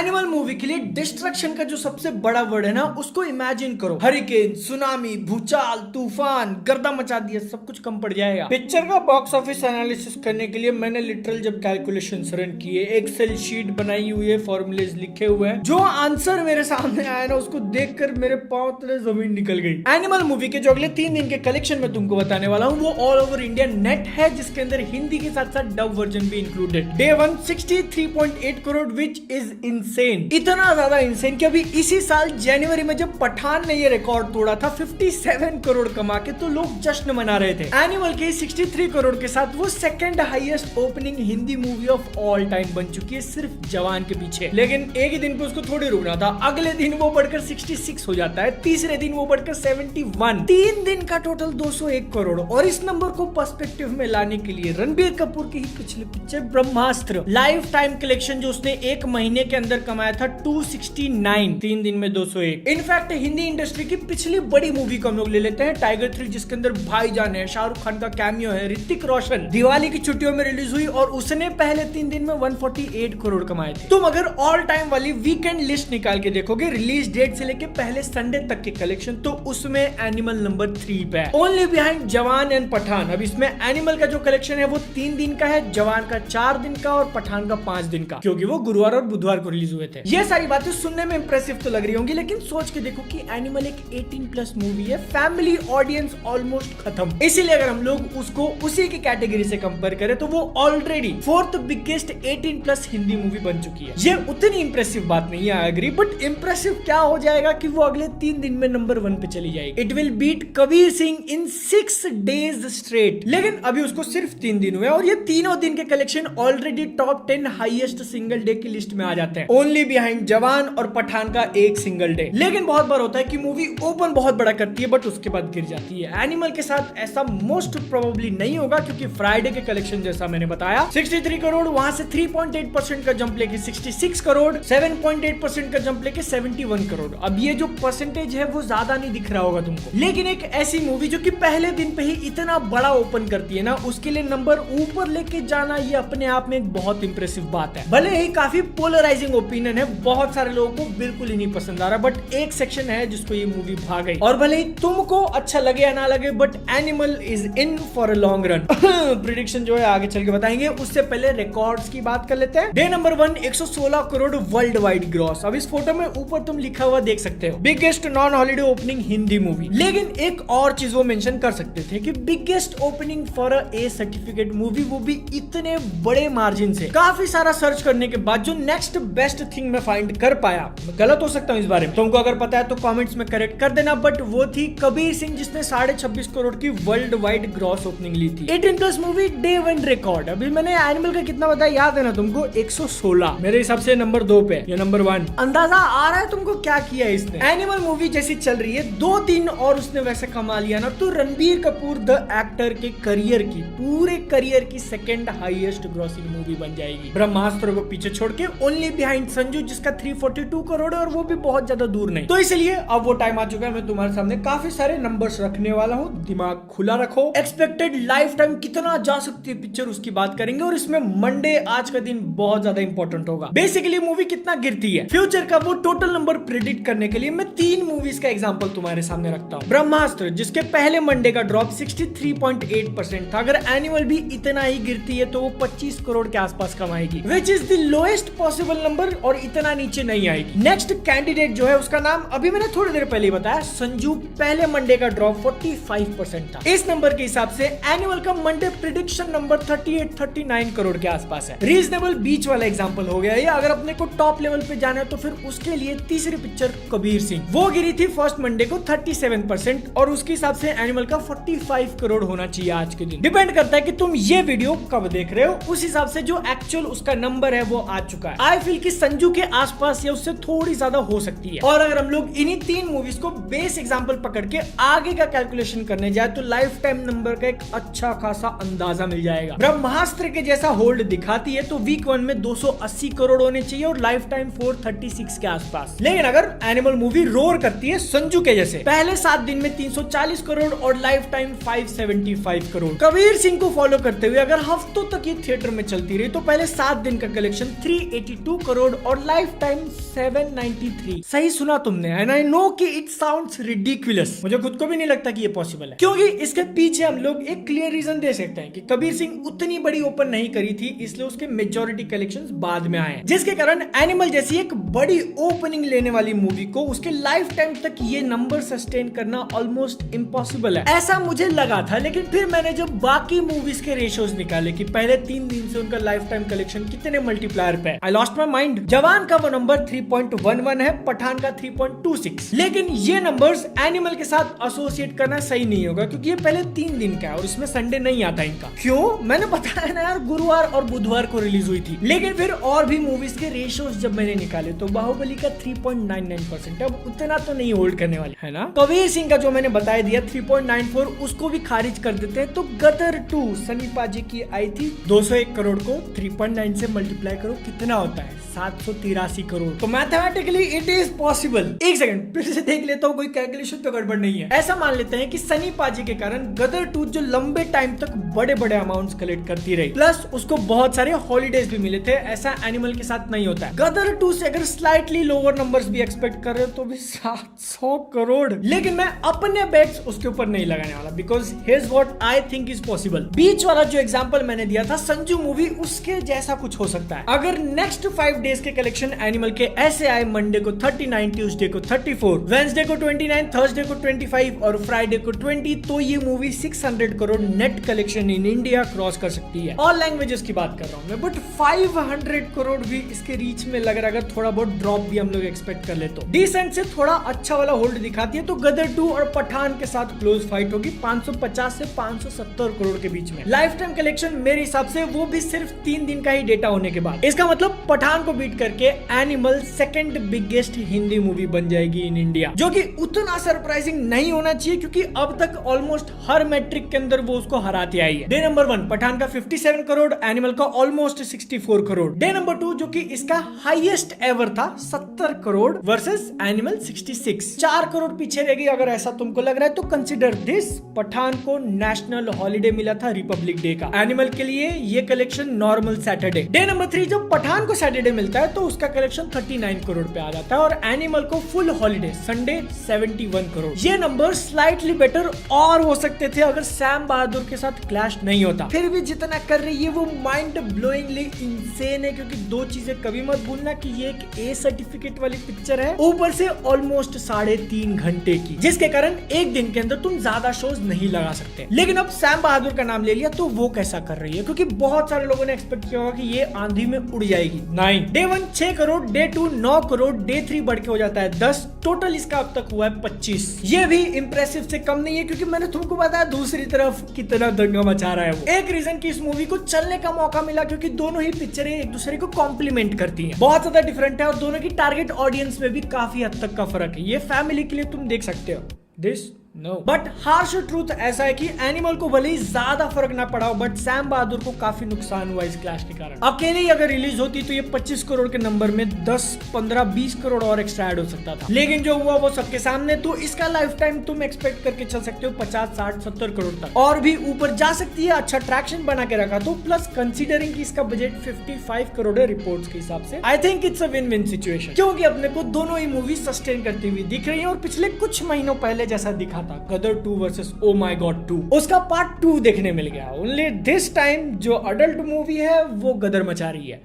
Animal movie के लिए destruction का जो सबसे बड़ा वर्ड है ना, उसको इमेजिन करो। हरिकेन, सुनामी, भूचाल, तूफान, गर्दा मचा दिया, सब कुछ कम पड़ जाएगा। पिक्चर का बॉक्स ऑफिस एनालिसिस करने के लिए मैंने लिटरल जब कैलकुलेशन रन किए, एक्सेल शीट बनाई हुई है, फॉर्मूलेज लिखे हुए हैं, जो आंसर मेरे सामने आया ना, उसको देखकर मेरे पांव तले जमीन निकल गई। एनिमल मूवी के जो अगले 3 दिन के कलेक्शन में तुमको बताने वाला हूँ, वो ऑल ओवर इंडिया नेट है, जिसके अंदर हिंदी के साथ साथ डब वर्जन भी included. Day 1 63.8 crore, which is insane. इतना ज्यादा इनसेन कि अभी इसी साल जनवरी में जब पठान ने ये रिकॉर्ड तोड़ा था 57 करोड़ कमा के, तो लोग जश्न मना रहे थे। एनिमल के 63 करोड़ के साथ वो second highest opening Hindi movie of all time बन चुकी है, सिर्फ जवान के पीछे। लेकिन एक ही दिन पे उसको थोड़ी रुकना था, अगले दिन वो बढ़कर 66 हो जाता है, तीसरे दिन वो बढ़कर 71, 3 दिन का टोटल 201 करोड़। और इस नंबर को पर्सपेक्टिव में लाने के लिए रणबीर कपूर की ही पिछली पिक्चर ब्रह्मास्त्र लाइफ टाइम कलेक्शन जो उसने एक महीने के अंदर कमाया था 269, 3 दिन में 201। इनफैक्ट हिंदी इंडस्ट्री की पिछली बड़ी मूवी को हम लोग ले लेते हैं टाइगर 3, जिसके अंदर भाईजान है, शाहरुख खान का कैमियो है, ऋतिक रोशन, दिवाली की छुट्टियों में रिलीज हुई और उसने पहले 3 दिन में 148 करोड़ कमाए थे। तुम अगर ऑल टाइम वाली वीकेंड लिस्ट निकाल के देखोगे, रिलीज डेट से लेके पहले संडे तक के कलेक्शन, तो उसमें एनिमल नंबर 3 पे है, ओनली बिहाइंड जवान एंड पठान। अब इसमें एनिमल का जो कलेक्शन है वो 3 दिन का है, जवान का 4 दिन का और पठान का 5 दिन का, क्योंकि वो गुरुवार और बुधवार को रिलीज हुए थे। ये सारी बातें सुनने में इंप्रेसिव तो लग रही होंगी, लेकिन सोच के देखो कि एनिमल एक 18+ मूवी है, फैमिली ऑडियंस ऑलमोस्ट खत्म। इसीलिए अगर हम लोग उसको उसी की कैटेगरी से कंपेयर करें, तो वो already 4th biggest 18+ Hindi movie बन चुकी है। ये उतनी इंप्रेसिव बात नहीं है, आई एग्री, बट इंप्रेसिव क्या हो जाएगा कि वो अगले 3 दिन में नंबर 1 पे चली जाएगी। It will beat Kabir Singh in 6 days straight. लेकिन अभी उसको सिर्फ 3 दिन हुए और ये तीनों दिन के collection already top 10 highest single day की लिस्ट में आ जाते हैं, ओनली बिहाइंड जवान और पठान का एक सिंगल डे। लेकिन बहुत बार होता है कि मूवी ओपन बहुत बड़ा करती है बट उसके बाद गिर जाती है। एनिमल के साथ ऐसा मोस्ट प्रोबेबली नहीं होगा, क्योंकि फ्राइडे के कलेक्शन जैसा मैंने बताया 63 करोड़, वहां से 3.8% का जंप लेके 66 करोड़, 7.8% का जंप लेके 71 करोड़। अब ये जो परसेंटेज है वो ज्यादा नहीं दिख रहा होगा तुमको, लेकिन एक ऐसी मूवी जो कि पहले दिन पे ही इतना बड़ा ओपन करती है ना, उसके लिए नंबर ऊपर लेके जाना ये अपने आप में एक बहुत इंप्रेसिव बात है। भले ही काफी पोलराइजिंग ओपिनियन है, बहुत सारे लोगों को बिल्कुल ही नहीं पसंद आ रहा, बट एक सेक्शन है जिसको ये मूवी भाग गई। और भले ही तुमको अच्छा लगे या ना लगे, but animal is in for a long run. Prediction जो है आगे चल के बताएंगे, उससे पहले रिकॉर्ड्स की बात कर लेते हैं। Day number 1 116 crore world wide gross. अब इस फोटो में ऊपर तुम लिखा हुआ देख सकते हो, biggest non holiday opening Hindi movie. लेकिन एक और चीज वो मेंशन कर सकते थे कि biggest opening for a A certificate movie, वो भी इतने बड़े मार्जिन से। काफी सारा सर्च करने के बाद जो नेक्स्ट बेस्ट थिंग मैं फाइंड कर पाया, मैं गलत हो सकता हूँ इस बारे में, तुमको अगर पता है तो कमेंट्स में करेक्ट कर देना, बट वो थी कबीर सिंह, जिसने 26.5 करोड़ की वर्ल्ड वाइड ग्रॉस ओपनिंग ली थी। 18+ मूवी डे 1 रिकॉर्ड। अभी मैंने एनिमल का कितना बताया याद है ना तुमको, 116। मेरे हिसाब से नंबर 2 पे, ये नंबर 1। अंदाजा आ रहा है तुमको क्या किया है इसने? एनिमल मूवी जैसी चल रही है, 2-3 और उसने वैसे कमा लिया ना, तो रणबीर कपूर द एक्टर के करियर की, पूरे करियर की सेकंड हाईएस्ट ग्रॉसिंग मूवी बन जाएगी, ब्रह्मास्त्र को पीछे छोड़ के, ओनली बिहाइंड संजू जिसका 342 करोड़ है, और वो भी बहुत ज्यादा दूर नहीं। तो इसलिए अब वो टाइम आ चुका है, मैं तुम्हारे सामने काफी सारे नंबर्स रखने वाला हूँ, दिमाग खुला रखो। एक्सपेक्टेड लाइफ टाइम कितना जा सकती है पिक्चर, उसकी बात करेंगे, और इसमें मंडे आज का दिन बहुत ज्यादा इंपॉर्टेंट होगा। बेसिकली मूवी कितना गिरती है फ्यूचर का, वो टोटल नंबर प्रेडिक्ट करने के लिए मैं 3 मूवीज का एग्जांपल तुम्हारे सामने रखता हूँ। ब्रह्मास्त्र, जिसके पहले मंडे का ड्रॉप 63.8% था, अगर एनुअल भी इतना ही गिरती है तो वो 25 करोड़ के आसपास कमाएगी, which is the lowest possible number, और इतना नीचे नहीं आएगी। नेक्स्ट कैंडिडेट जो है उसका नाम अभी मैंने थोड़ी देर पहले बताया, संजू, पहले मंडे का ड्रॉप 45% था। इस नंबर के हिसाब से एनुअल का मंडे प्रिडिक्शन नंबर 38-39 करोड़ के आसपास है। रीजनेबल बीच वाला एग्जांपल हो गया ये। अगर अपने को टॉप लेवल पे जाना है तो फिर उसके लिए तीसरी पिक्चर कबीर सिंह, वो गिरी थी फर्स्ट मंडे को 37%, और उसके हिसाब से एनिमल का 45 करोड़ होना चाहिए आज के दिन। डिपेंड करता है कि तुम ये वीडियो कब देख रहे हो, उस हिसाब से जो एक्चुअल उसका नंबर है वो आ चुका है। आई फील कि संजू के आसपास या उससे थोड़ी ज्यादा हो सकती है। और अगर हम लोग इन्हीं 3 मूवीज को बेस एग्जांपल पकड़ के आगे का कैलकुलेशन करने जाए, तो लाइफ टाइम नंबर का एक अच्छा खासा अंदाजा मिल जाएगा। ब्रह्मास्त्र के जैसा होल्ड दिखाती है तो वीक 1 में 280 करोड़ होने चाहिए और लाइफ टाइम 436 के आसपास। लेकिन अगर एनिमल मूवी रोर करती है संजू के जैसे, पहले 7 दिन में 340 करोड़ और लाइफ टाइम 575 करोड़। कबीर सिंह को फॉलो करते हुए अगर हफ्तों तक ये थिएटर में चलती रही, तो पहले 7 दिन का कलेक्शन 382 करोड़ करोड़ और लाइफ टाइम 793। सही सुना तुमने, एंड आई नो कि इट साउंड्स रिडिकुलस। मुझे खुद को भी नहीं लगता कि ये पॉसिबल है, क्योंकि इसके पीछे हम लोग एक क्लियर रीजन दे सकते हैं कि कबीर सिंह उतनी बड़ी ओपन नहीं करी थी, इसलिए उसके मेजॉरिटी कलेक्शंस बाद में आए, जिसके कारण एनिमल जैसी एक बड़ी ओपनिंग लेने वाली मूवी को उसके लाइफ टाइम तक ये नंबर सस्टेन करना ऑलमोस्ट इम्पॉसिबल है, ऐसा मुझे लगा था। लेकिन फिर मैंने जब बाकी मूवीज के रेशियोज निकाले कि पहले 3 दिन से उनका लाइफ टाइम कलेक्शन कितने मल्टीप्लायर पे, आई लॉस्ट माय माइंड। जवान का वो नंबर 3.11 है, पठान का 3.26। लेकिन ये नंबर्स एनिमल के साथ एसोसिएट करना सही नहीं होगा, क्योंकि ये पहले 3 दिन का है और इसमें संडे नहीं आता इनका। क्यों? मैंने बताया ना यार, गुरुवार और बुधवार को रिलीज हुई थी। लेकिन फिर और भी मूवीज के रेशियोज जब मैंने निकाले तो बाहुबली का 3.99%, अब उतना तो नहीं होल्ड करने वाले, है ना। कबीर सिंह का जो मैंने बताया दिया 3.94, उसको भी खारिज कर देते हैं। तो गदर 2 सनी पाजी की आई थी, 201 करोड़ को 3.9 से मल्टीप्लाई करो, कितना होता है? 783 करोड़। तो मैथमेटिकली इट इज पॉसिबल। एक सेकंड फिर से देख लेता हूँ, कोई कैलकुलेशन तो गड़बड़ नहीं है। ऐसा मान लेते हैं कि सनी पाजी के कारण गदर 2 जो लंबे टाइम तक बड़े बड़े अमाउंट्स कलेक्ट करती रही, प्लस उसको बहुत सारे हॉलीडेज भी मिले थे, ऐसा एनिमल के साथ नहीं होता है। गदर 2 से अगर स्लाइटली लोअर नंबर्स भी एक्सपेक्ट कर रहे हो तो भी 700 करोड़। लेकिन मैं अपने बेट्स उसके ऊपर नहीं लगाने वाला, because here's what I think is possible. बीच वाला जो एग्जांपल मैंने दिया था संजू मूवी, उसके जैसा कुछ हो सकता है। अगर नेक्स्ट 5 डेज के कलेक्शन एनिमल के ऐसे आए, मंडे को 39, ट्यूसडे को 34, वेंसडे को 29, थर्सडे को 25 और फ्राइडे को 20, तो ये movie 600 crore net collection in India cross कर सकती है। ऑल लैंग्वेजेस की बात कर रहा हूं मैं, बट 500 करोड़ भी इसके रीच में लग रहा है। अगर थोड़ा बहुत ड्रॉप भी हम लोग एक्सपेक्ट कर ले तो डिसेंट से थोड़ा अच्छा वाला होल्ड दिखाती है, तो गदर 2 और पठान के साथ क्लोज फाइट होगी 550 से 570 करोड़ के बीच में। लाइफ टाइम कलेक्शन मेरे हिसाब से वो भी सिर्फ 3 दिन का ही डेटा होने के बाद। इसका मतलब पठान को बीट करके animal second biggest Hindi movie बन जाएगी इन इंडिया, जो कि उतना सरप्राइजिंग नहीं होना चाहिए, क्योंकि अब तक ऑलमोस्ट हर मैट्रिक के अंदर वो उसको हराती आई है। डे नंबर 1 पठान का 57 करोड़, एनिमल का ऑलमोस्ट 64 करोड़। डे नंबर 2 जो कि इसका हाईएस्ट एवर था 70 करोड़ वर्सेस एनिमल 66, 4 करोड़ पीछे रह गई। अगर ऐसा तुमको लग रहा है तो कंसिडर दिस, पठान को नेशनल हॉलीडे मिला था रिपब्लिक डे का, एनिमल के लिए ये collection normal Saturday. Day number 3 जब पठान को सैटरडे मिलता है तो उसका कलेक्शन 39 करोड़ पे आ जाता है, और एनिमल को फुल हॉलीडे संडे 71 करोड़। ये नंबर स्लाइटली बेटर और हो सकते थे अगर सैम बहादुर के साथ क्लैश नहीं होता। फिर भी जितना कर रही है वो माइंड ब्लोइंगली इंसेन है, क्योंकि 2 चीजें कभी मत भूलना कि ये एक ए सर्टिफिकेट वाली पिक्चर है, ऊपर से ऑलमोस्ट 3.5 घंटे की, जिसके कारण एक दिन के अंदर तुम ज्यादा शोज नहीं लगा सकते। लेकिन अब सैम बहादुर का नाम ले लिया तो वो कैसा कर रही है, क्योंकि बहुत सारे लोगों ने एक्सपेक्ट किया होगा कि ये आंधी में उड़ जाएगी। 9 day 1 6 crore, day 2 9 crore, day 3 बढ़ के हो जाता है 10, टोटल इसका अब तक हुआ है 25। ये भी इंप्रेसिव से कम नहीं है, क्योंकि मैंने तुमको बताया दूसरी तरफ कितना दंगा मचा रहा है वो। एक रीजन की इस मूवी को चलने का मौका मिला क्योंकि दोनों ही पिक्चरें एक दूसरे को कॉम्प्लीमेंट करती हैं, बहुत ज्यादा डिफरेंट है, और दोनों की टारगेट ऑडियंस में भी काफी हद तक का फर्क है। ये फैमिली के लिए तुम देख सकते हो this no, but harsh truth ऐसा है कि एनिमल को भले ही ज्यादा फर्क ना पड़ा हो, बट सैम बहादुर को काफी नुकसान हुआ इस क्लैश के कारण। अकेले ही अगर रिलीज होती तो ये 25 करोड़ के नंबर में 10, 15, 20 करोड़ और एक्स्ट्रा ऐड हो सकता था। लेकिन जो हुआ वो सबके सामने, तो इसका लाइफ टाइम तुम एक्सपेक्ट करके चल सकते हो 50, 60, 70 करोड़ तक, और भी ऊपर जा सकती है। अच्छा ट्रैक्शन बना के रखा तो, प्लस कंसीडरिंग कि इसका बजट 55 करोड़ है रिपोर्ट्स के हिसाब से, I think it's a win win situation, क्योंकि अपने को दोनों ही मूवी सस्टेन करती हुई दिख रही है। और पिछले कुछ महीनों पहले जैसा दिखा था गदर 2 वर्सेस ओ माय गॉड 2, उसका पार्ट 2 देखने मिल गया। ओनली दिस टाइम जो अडल्ट मूवी है वो गदर मचा रही है।